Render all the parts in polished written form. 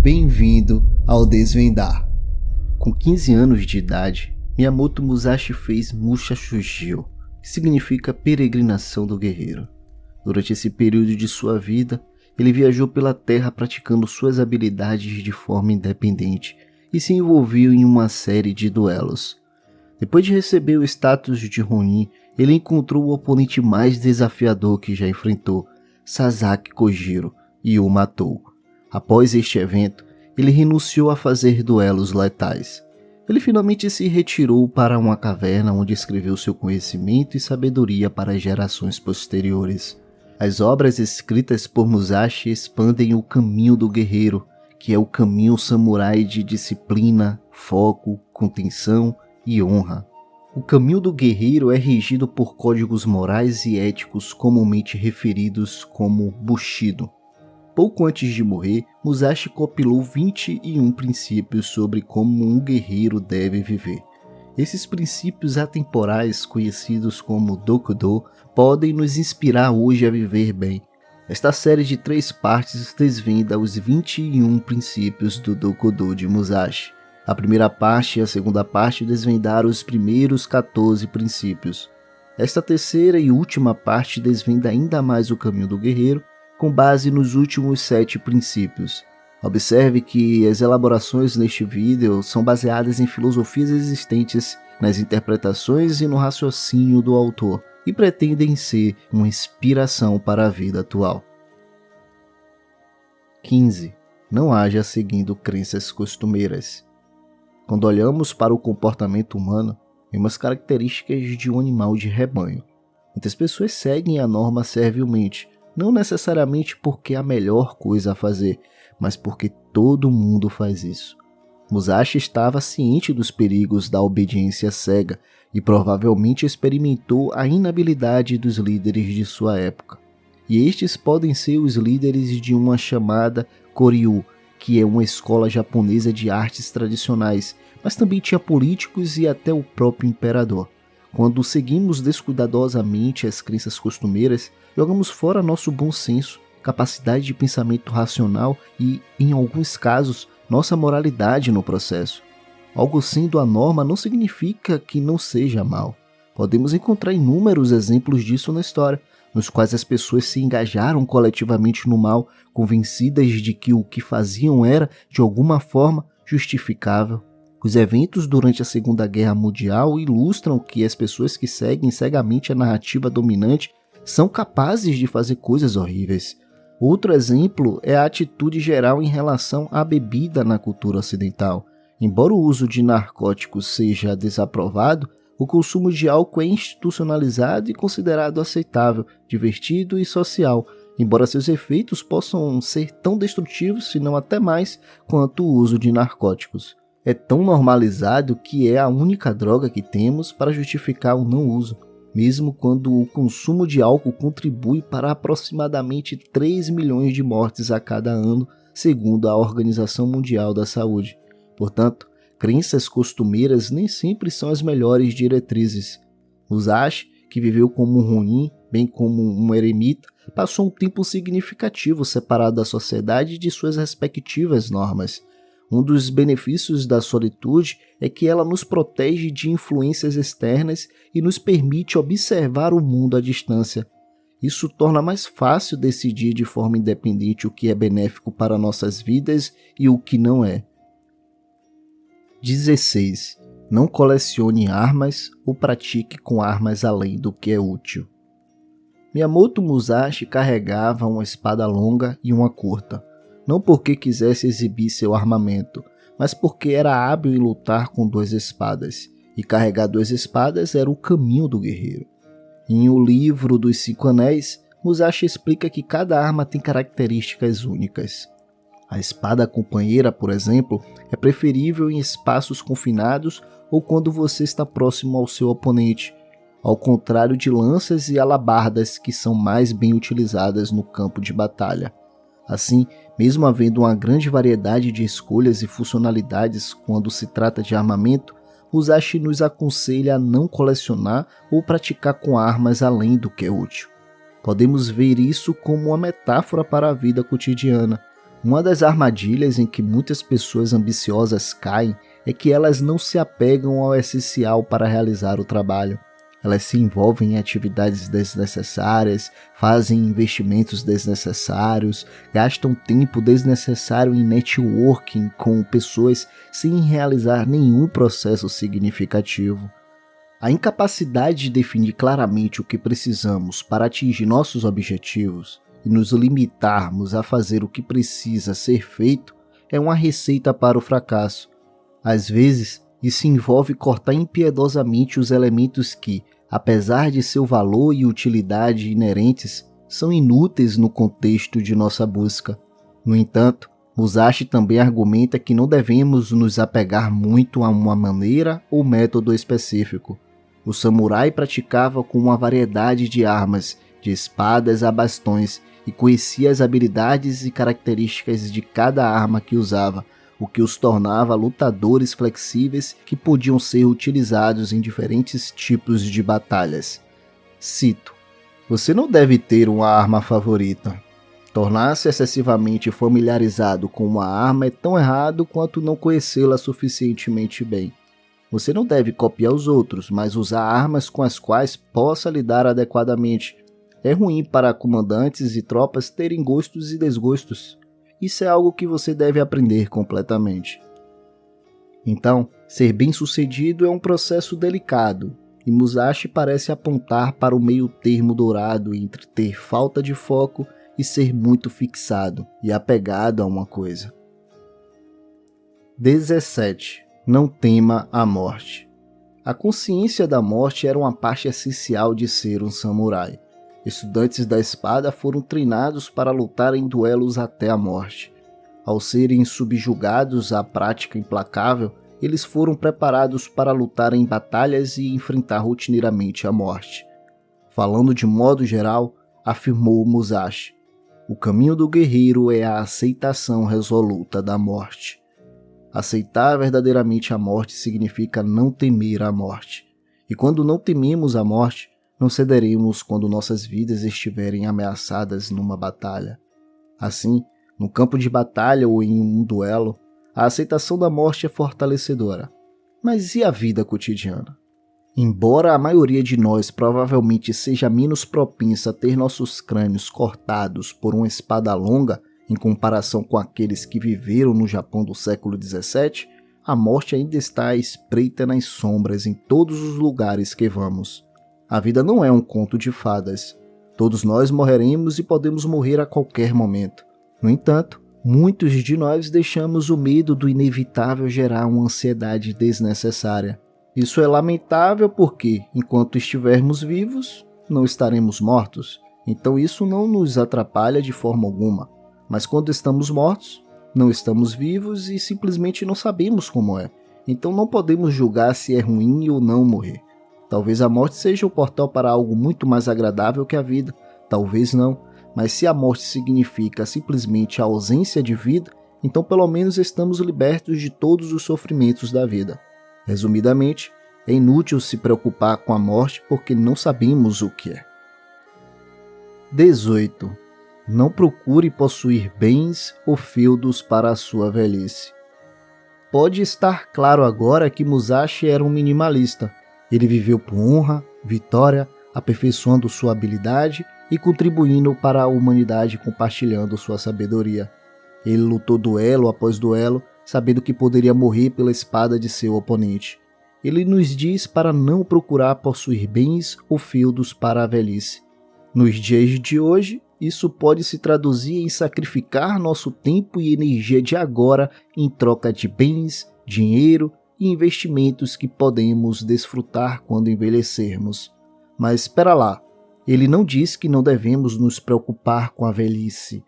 Bem-vindo ao Desvendar. Com 15 anos de idade, Miyamoto Musashi fez Musha Shujio, que significa peregrinação do guerreiro. Durante esse período de sua vida, ele viajou pela terra praticando suas habilidades de forma independente e se envolveu em uma série de duelos. Depois de receber o status de Ronin, ele encontrou o oponente mais desafiador que já enfrentou, Sasaki Kojiro, e o matou. Após este evento, ele renunciou a fazer duelos letais. Ele finalmente se retirou para uma caverna onde escreveu seu conhecimento e sabedoria para as gerações posteriores. As obras escritas por Musashi expandem o caminho do guerreiro, que é o caminho samurai de disciplina, foco, contenção e honra. O caminho do guerreiro é regido por códigos morais e éticos comumente referidos como Bushido. Pouco antes de morrer, Musashi compilou 21 princípios sobre como um guerreiro deve viver. Esses princípios atemporais, conhecidos como Dokudo, podem nos inspirar hoje a viver bem. Esta série de 3 partes desvenda os 21 princípios do Dokudo de Musashi. A primeira parte e a segunda parte desvendaram os primeiros 14 princípios. Esta terceira e última parte desvenda ainda mais o caminho do guerreiro, com base nos últimos 7 princípios. Observe que as elaborações neste vídeo são baseadas em filosofias existentes, nas interpretações e no raciocínio do autor, e pretendem ser uma inspiração para a vida atual. 15. Não haja seguindo crenças costumeiras. Quando olhamos para o comportamento humano, vemos características de um animal de rebanho. Muitas pessoas seguem a norma servilmente, não necessariamente porque é a melhor coisa a fazer, mas porque todo mundo faz isso. Musashi estava ciente dos perigos da obediência cega e provavelmente experimentou a inabilidade dos líderes de sua época. E estes podem ser os líderes de uma chamada Koryu, que é uma escola japonesa de artes tradicionais, mas também tinha políticos e até o próprio imperador. Quando seguimos descuidadosamente as crenças costumeiras, jogamos fora nosso bom senso, capacidade de pensamento racional e, em alguns casos, nossa moralidade no processo. Algo sendo a norma não significa que não seja mal. Podemos encontrar inúmeros exemplos disso na história, nos quais as pessoas se engajaram coletivamente no mal, convencidas de que o que faziam era, de alguma forma, justificável. Os eventos durante a Segunda Guerra Mundial ilustram que as pessoas que seguem cegamente a narrativa dominante são capazes de fazer coisas horríveis. Outro exemplo é a atitude geral em relação à bebida na cultura ocidental. Embora o uso de narcóticos seja desaprovado, o consumo de álcool é institucionalizado e considerado aceitável, divertido e social, embora seus efeitos possam ser tão destrutivos, se não até mais, quanto o uso de narcóticos. É tão normalizado que é a única droga que temos para justificar o não uso, mesmo quando o consumo de álcool contribui para aproximadamente 3 milhões de mortes a cada ano, segundo a Organização Mundial da Saúde. Portanto, crenças costumeiras nem sempre são as melhores diretrizes. Musashi, que viveu como um Ronin, bem como um eremita, passou um tempo significativo separado da sociedade e de suas respectivas normas. Um dos benefícios da solitude é que ela nos protege de influências externas e nos permite observar o mundo à distância. Isso torna mais fácil decidir de forma independente o que é benéfico para nossas vidas e o que não é. 16. Não colecione armas ou pratique com armas além do que é útil. Miyamoto Musashi carregava uma espada longa e uma curta, não porque quisesse exibir seu armamento, mas porque era hábil em lutar com 2 espadas, e carregar 2 espadas era o caminho do guerreiro. Em O Livro dos 5 Anéis, Musashi explica que cada arma tem características únicas. A espada companheira, por exemplo, é preferível em espaços confinados ou quando você está próximo ao seu oponente, ao contrário de lanças e alabardas que são mais bem utilizadas no campo de batalha. Assim, mesmo havendo uma grande variedade de escolhas e funcionalidades quando se trata de armamento, Musashi nos aconselha a não colecionar ou praticar com armas além do que é útil. Podemos ver isso como uma metáfora para a vida cotidiana. Uma das armadilhas em que muitas pessoas ambiciosas caem é que elas não se apegam ao essencial para realizar o trabalho. Elas se envolvem em atividades desnecessárias, fazem investimentos desnecessários, gastam tempo desnecessário em networking com pessoas sem realizar nenhum processo significativo. A incapacidade de definir claramente o que precisamos para atingir nossos objetivos e nos limitarmos a fazer o que precisa ser feito é uma receita para o fracasso. Às vezes, isso envolve cortar impiedosamente os elementos que, apesar de seu valor e utilidade inerentes, são inúteis no contexto de nossa busca. No entanto, Musashi também argumenta que não devemos nos apegar muito a uma maneira ou método específico. O samurai praticava com uma variedade de armas, de espadas a bastões, e conhecia as habilidades e características de cada arma que usava, o que os tornava lutadores flexíveis que podiam ser utilizados em diferentes tipos de batalhas. Cito: "Você não deve ter uma arma favorita. Tornar-se excessivamente familiarizado com uma arma é tão errado quanto não conhecê-la suficientemente bem. Você não deve copiar os outros, mas usar armas com as quais possa lidar adequadamente. É ruim para comandantes e tropas terem gostos e desgostos. Isso é algo que você deve aprender completamente." Então, ser bem-sucedido é um processo delicado, e Musashi parece apontar para o meio termo dourado entre ter falta de foco e ser muito fixado e apegado a uma coisa. 17. Não tema a morte. A consciência da morte era uma parte essencial de ser um samurai. Estudantes da espada foram treinados para lutar em duelos até a morte. Ao serem subjugados à prática implacável, eles foram preparados para lutar em batalhas e enfrentar rotineiramente a morte. Falando de modo geral, afirmou Musashi: "O caminho do guerreiro é a aceitação resoluta da morte." Aceitar verdadeiramente a morte significa não temer a morte. E quando não tememos a morte, não cederemos quando nossas vidas estiverem ameaçadas numa batalha. Assim, no campo de batalha ou em um duelo, a aceitação da morte é fortalecedora. Mas e a vida cotidiana? Embora a maioria de nós provavelmente seja menos propensa a ter nossos crânios cortados por uma espada longa, em comparação com aqueles que viveram no Japão do século XVII, a morte ainda está à espreita nas sombras em todos os lugares que vamos. A vida não é um conto de fadas. Todos nós morreremos e podemos morrer a qualquer momento. No entanto, muitos de nós deixamos o medo do inevitável gerar uma ansiedade desnecessária. Isso é lamentável porque, enquanto estivermos vivos, não estaremos mortos. Então isso não nos atrapalha de forma alguma. Mas quando estamos mortos, não estamos vivos e simplesmente não sabemos como é. Então não podemos julgar se é ruim ou não morrer. Talvez a morte seja o portal para algo muito mais agradável que a vida. Talvez não. Mas se a morte significa simplesmente a ausência de vida, então pelo menos estamos libertos de todos os sofrimentos da vida. Resumidamente, é inútil se preocupar com a morte porque não sabemos o que é. 18. Não procure possuir bens ou feudos para a sua velhice. Pode estar claro agora que Musashi era um minimalista. Ele viveu por honra, vitória, aperfeiçoando sua habilidade e contribuindo para a humanidade compartilhando sua sabedoria. Ele lutou duelo após duelo, sabendo que poderia morrer pela espada de seu oponente. Ele nos diz para não procurar possuir bens ou feudos para a velhice. Nos dias de hoje, isso pode se traduzir em sacrificar nosso tempo e energia de agora em troca de bens, dinheiro e investimentos que podemos desfrutar quando envelhecermos. Mas espera lá, ele não diz que não devemos nos preocupar com a velhice.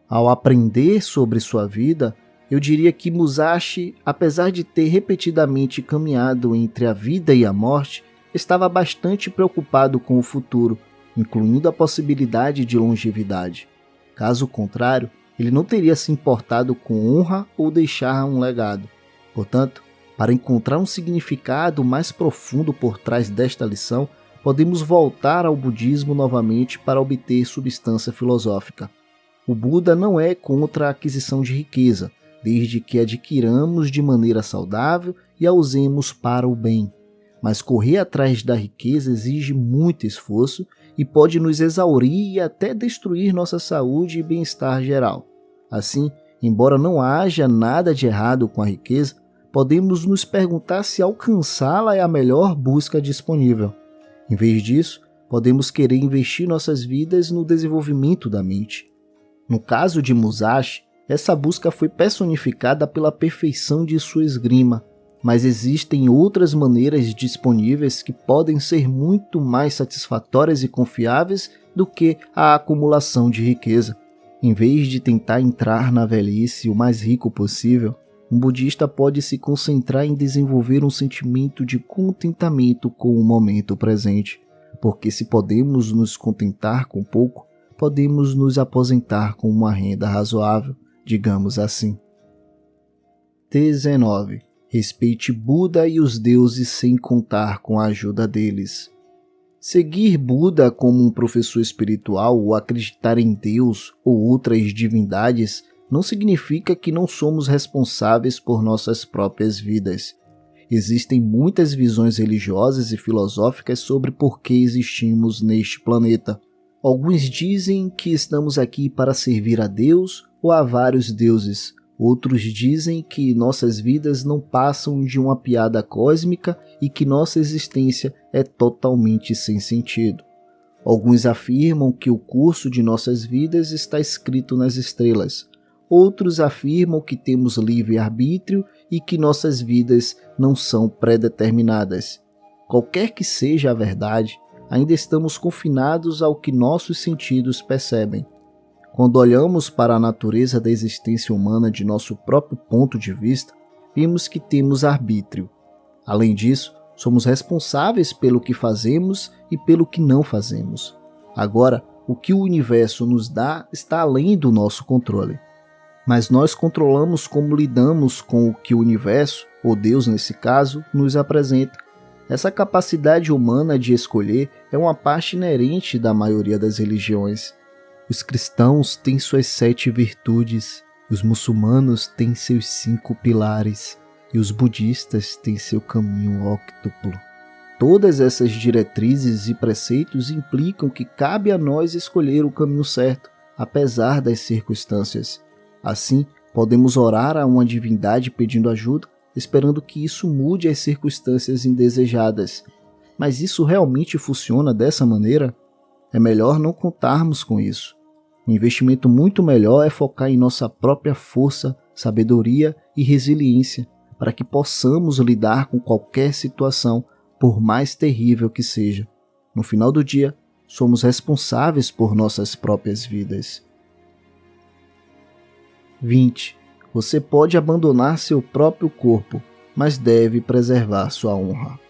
Ao aprender sobre sua vida, eu diria que Musashi, apesar de ter repetidamente caminhado entre a vida e a morte, estava bastante preocupado com o futuro, incluindo a possibilidade de longevidade. Caso contrário, ele não teria se importado com honra ou deixar um legado. Portanto, para encontrar um significado mais profundo por trás desta lição, podemos voltar ao budismo novamente para obter substância filosófica. O Buda não é contra a aquisição de riqueza, desde que adquiramos de maneira saudável e a usemos para o bem. Mas correr atrás da riqueza exige muito esforço e pode nos exaurir e até destruir nossa saúde e bem-estar geral. Assim, embora não haja nada de errado com a riqueza, podemos nos perguntar se alcançá-la é a melhor busca disponível. Em vez disso, podemos querer investir nossas vidas no desenvolvimento da mente. No caso de Musashi, essa busca foi personificada pela perfeição de sua esgrima, mas existem outras maneiras disponíveis que podem ser muito mais satisfatórias e confiáveis do que a acumulação de riqueza. Em vez de tentar entrar na velhice o mais rico possível, um budista pode se concentrar em desenvolver um sentimento de contentamento com o momento presente, porque se podemos nos contentar com pouco, podemos nos aposentar com uma renda razoável, digamos assim. 19. Respeite Buda e os deuses sem contar com a ajuda deles. Seguir Buda como um professor espiritual ou acreditar em Deus ou outras divindades não significa que não somos responsáveis por nossas próprias vidas. Existem muitas visões religiosas e filosóficas sobre por que existimos neste planeta. Alguns dizem que estamos aqui para servir a Deus ou a vários deuses. Outros dizem que nossas vidas não passam de uma piada cósmica e que nossa existência é totalmente sem sentido. Alguns afirmam que o curso de nossas vidas está escrito nas estrelas. Outros afirmam que temos livre-arbítrio e que nossas vidas não são pré-determinadas. Qualquer que seja a verdade, ainda estamos confinados ao que nossos sentidos percebem. Quando olhamos para a natureza da existência humana de nosso próprio ponto de vista, vemos que temos arbítrio. Além disso, somos responsáveis pelo que fazemos e pelo que não fazemos. Agora, o que o universo nos dá está além do nosso controle. Mas nós controlamos como lidamos com o que o universo, ou Deus nesse caso, nos apresenta. Essa capacidade humana de escolher é uma parte inerente da maioria das religiões. Os cristãos têm suas 7 virtudes, os muçulmanos têm seus 5 pilares e os budistas têm seu caminho óctuplo. Todas essas diretrizes e preceitos implicam que cabe a nós escolher o caminho certo, apesar das circunstâncias. Assim, podemos orar a uma divindade pedindo ajuda, esperando que isso mude as circunstâncias indesejadas. Mas isso realmente funciona dessa maneira? É melhor não contarmos com isso. Um investimento muito melhor é focar em nossa própria força, sabedoria e resiliência, para que possamos lidar com qualquer situação, por mais terrível que seja. No final do dia, somos responsáveis por nossas próprias vidas. 20. Você pode abandonar seu próprio corpo, mas deve preservar sua honra.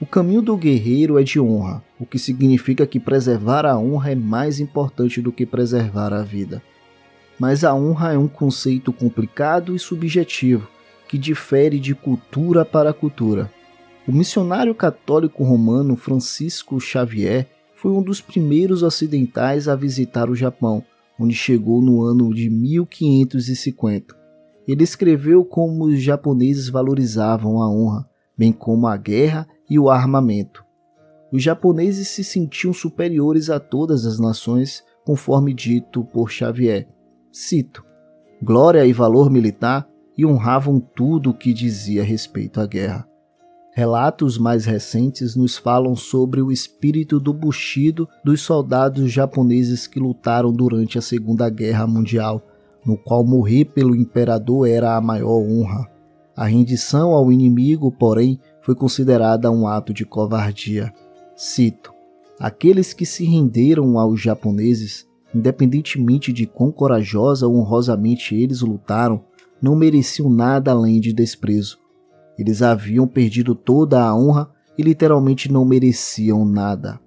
O caminho do guerreiro é de honra, o que significa que preservar a honra é mais importante do que preservar a vida. Mas a honra é um conceito complicado e subjetivo, que difere de cultura para cultura. O missionário católico romano Francisco Xavier foi um dos primeiros ocidentais a visitar o Japão, onde chegou no ano de 1550. Ele escreveu como os japoneses valorizavam a honra, bem como a guerra e o armamento. Os japoneses se sentiam superiores a todas as nações, conforme dito por Xavier. Cito: glória e valor militar, e honravam tudo o que dizia respeito à guerra. Relatos mais recentes nos falam sobre o espírito do Bushido dos soldados japoneses que lutaram durante a Segunda Guerra Mundial, no qual morrer pelo imperador era a maior honra. A rendição ao inimigo, porém, foi considerada um ato de covardia. Cito: aqueles que se renderam aos japoneses, independentemente de quão corajosa ou honrosamente eles lutaram, não mereciam nada além de desprezo. Eles haviam perdido toda a honra e literalmente não mereciam nada.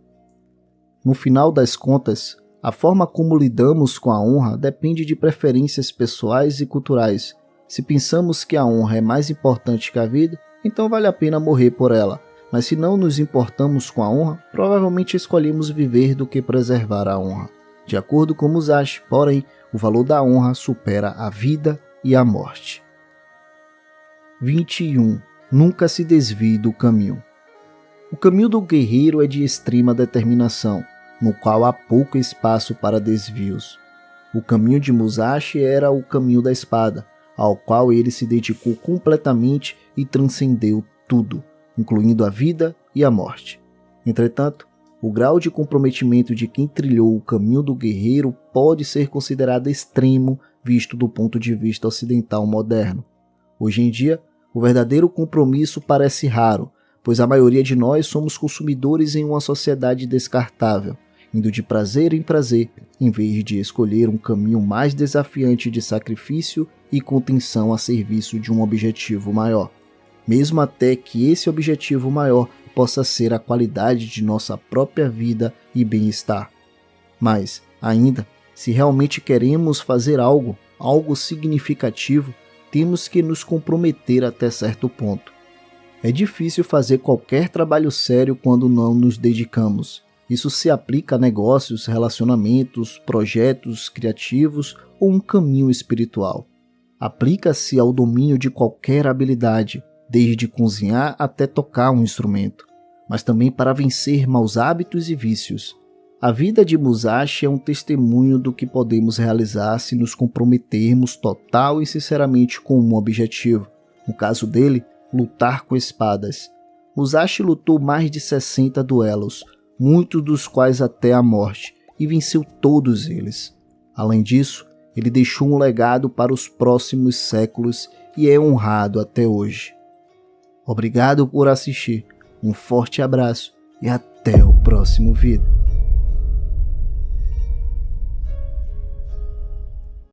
No final das contas, a forma como lidamos com a honra depende de preferências pessoais e culturais. Se pensamos que a honra é mais importante que a vida, então vale a pena morrer por ela. Mas se não nos importamos com a honra, provavelmente escolhemos viver do que preservar a honra. De acordo com Musashi, porém, o valor da honra supera a vida e a morte. 21. Nunca se desvie do caminho. O caminho do guerreiro é de extrema determinação, no qual há pouco espaço para desvios. O caminho de Musashi era o caminho da espada, ao qual ele se dedicou completamente e transcendeu tudo, incluindo a vida e a morte. Entretanto, o grau de comprometimento de quem trilhou o caminho do guerreiro pode ser considerado extremo visto do ponto de vista ocidental moderno. Hoje em dia, o verdadeiro compromisso parece raro, pois a maioria de nós somos consumidores em uma sociedade descartável, indo de prazer em prazer, em vez de escolher um caminho mais desafiante de sacrifício e contenção a serviço de um objetivo maior, mesmo até que esse objetivo maior possa ser a qualidade de nossa própria vida e bem-estar. Mas, ainda, se realmente queremos fazer algo significativo, temos que nos comprometer até certo ponto. É difícil fazer qualquer trabalho sério quando não nos dedicamos. Isso se aplica a negócios, relacionamentos, projetos criativos ou um caminho espiritual. Aplica-se ao domínio de qualquer habilidade, desde cozinhar até tocar um instrumento, mas também para vencer maus hábitos e vícios. A vida de Musashi é um testemunho do que podemos realizar se nos comprometermos total e sinceramente com um objetivo. No caso dele, lutar com espadas. Musashi lutou mais de 60 duelos, muitos dos quais até a morte, e venceu todos eles. Além disso, ele deixou um legado para os próximos séculos e é honrado até hoje. Obrigado por assistir, um forte abraço e até o próximo vídeo.